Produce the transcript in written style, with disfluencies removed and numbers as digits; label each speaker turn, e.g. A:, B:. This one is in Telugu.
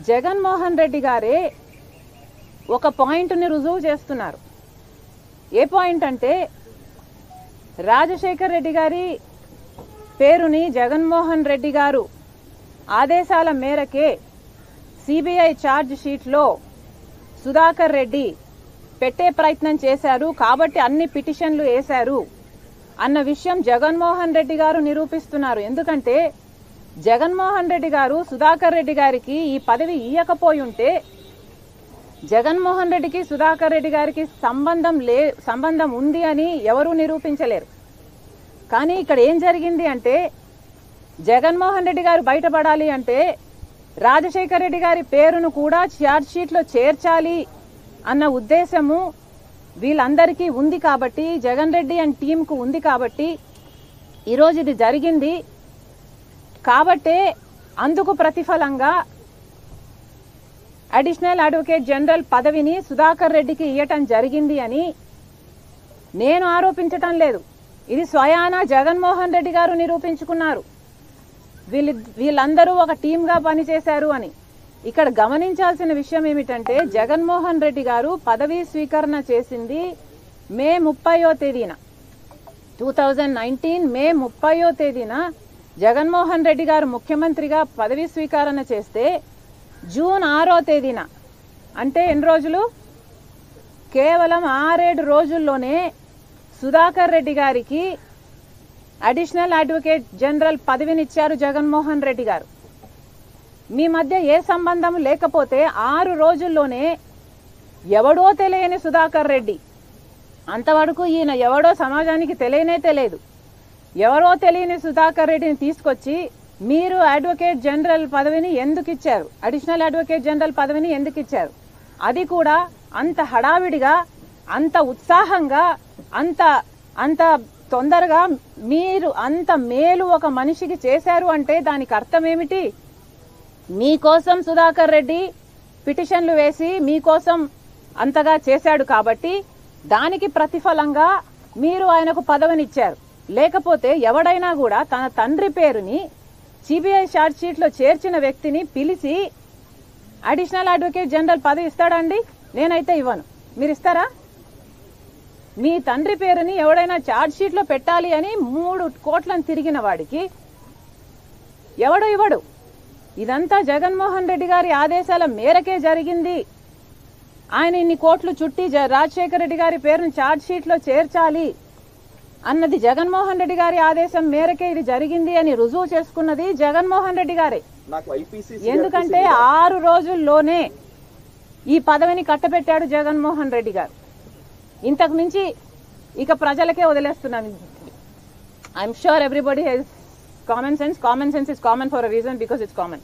A: జగన్మోహన్ రెడ్డి గారే ఒక పాయింట్ని రుజువు చేస్తున్నారు. ఏ పాయింట్ అంటే రాజశేఖర్ రెడ్డి గారి పేరుని జగన్మోహన్ రెడ్డి గారు ఆదేశాల మేరకే సిబిఐ ఛార్జ్ షీట్లో సుధాకర్ రెడ్డి పెట్టే ప్రయత్నం చేశారు కాబట్టి అన్ని పిటిషన్లు వేశారు అన్న విషయం జగన్మోహన్ రెడ్డి గారు నిరూపిస్తున్నారు. ఎందుకంటే జగన్మోహన్ రెడ్డి గారు సుధాకర్ రెడ్డి గారికి ఈ పదవి ఇయ్యకపోయి ఉంటే జగన్మోహన్ రెడ్డికి సుధాకర్ రెడ్డి గారికి సంబంధం ఉంది అని ఎవరూ నిరూపించలేరు. కానీ ఇక్కడ ఏం జరిగింది అంటే జగన్మోహన్ రెడ్డి గారు బయటపడాలి అంటే రాజశేఖర్ రెడ్డి గారి పేరును కూడా ఛార్జ్ షీట్లో చేర్చాలి అన్న ఉద్దేశము వీళ్ళందరికీ ఉంది కాబట్టి, జగన్ రెడ్డి అండ్ టీంకు ఉంది కాబట్టి ఈరోజు ఇది జరిగింది. కాబట్టే అందుకు ప్రతిఫలంగా అడిషనల్ అడ్వకేట్ జనరల్ పదవిని సుధాకర్ రెడ్డికి ఇవ్వటం జరిగింది అని నేను ఆరోపించటం లేదు. ఇది స్వయానా జగన్మోహన్ రెడ్డి గారు నిరూపించుకున్నారు. వీళ్ళందరూ ఒక టీంగా పనిచేశారు అని. ఇక్కడ గమనించాల్సిన విషయం ఏమిటంటే జగన్మోహన్ రెడ్డి గారు పదవీ స్వీకరణ చేసింది మే 30వ తేదీన 2019 మే 30వ తేదీన జగన్మోహన్ రెడ్డి గారు ముఖ్యమంత్రిగా పదవీ స్వీకరణ చేస్తే జూన్ 6వ తేదీన అంటే ఎన్ని రోజులు, కేవలం 6-7 రోజుల్లోనే సుధాకర్ రెడ్డి గారికి అడిషనల్ అడ్వకేట్ జనరల్ పదవినిచ్చారు జగన్మోహన్ రెడ్డి గారు. మీ మధ్య ఏ సంబంధం లేకపోతే 6 రోజుల్లోనే ఎవడో తెలియని సుధాకర్ రెడ్డి, అంతవరకు ఈయన ఎవడో సమాజానికి తెలియదు, ఎవరో తెలియని సుధాకర్ రెడ్డిని తీసుకొచ్చి మీరు అడ్వకేట్ జనరల్ పదవిని ఎందుకు ఇచ్చారు, అడిషనల్ అడ్వకేట్ జనరల్ పదవిని ఎందుకు ఇచ్చారు, అది కూడా అంత హడావిడిగా, అంత ఉత్సాహంగా, అంత తొందరగా మీరు అంత మేలు ఒక మనిషికి చేశారు అంటే దానికి అర్థం ఏమిటి? మీకోసం సుధాకర్ రెడ్డి పిటిషన్లు వేసి మీకోసం అంతగా చేశాడు కాబట్టి దానికి ప్రతిఫలంగా మీరు ఆయనకు పదవినిచ్చారు. లేకపోతే ఎవడైనా కూడా తన తండ్రి పేరుని సిబిఐ ఛార్జ్ షీట్లో చేర్చిన వ్యక్తిని పిలిచి అడిషనల్ అడ్వకేట్ జనరల్ పదవి ఇస్తాడండి? నేనైతే ఇవ్వను. మీరు ఇస్తారా? మీ తండ్రి పేరుని ఎవడైనా ఛార్జ్ షీట్లో పెట్టాలి అని 3 కోట్లను తిరిగిన వాడికి ఎవడు ఇవ్వడు. ఇదంతా జగన్మోహన్ రెడ్డి గారి ఆదేశాల మేరకే జరిగింది. ఆయన ఇన్ని కోట్లు చుట్టి రాజశేఖర రెడ్డి గారి పేరును ఛార్జ్ షీట్లో చేర్చాలి అన్నది జగన్మోహన్ రెడ్డి గారి ఆదేశం మేరకే ఇది జరిగింది అని రుజువు చేసుకున్నది జగన్మోహన్ రెడ్డి గారే. ఎందుకంటే 6 రోజుల్లోనే ఈ పదవిని కట్టబెట్టాడు జగన్మోహన్ రెడ్డి గారు. ఇంతకు మించి ఇక ప్రజలకే వదిలేస్తున్నాను. I'm sure everybody has common sense. Common sense is common for a reason, because it's common.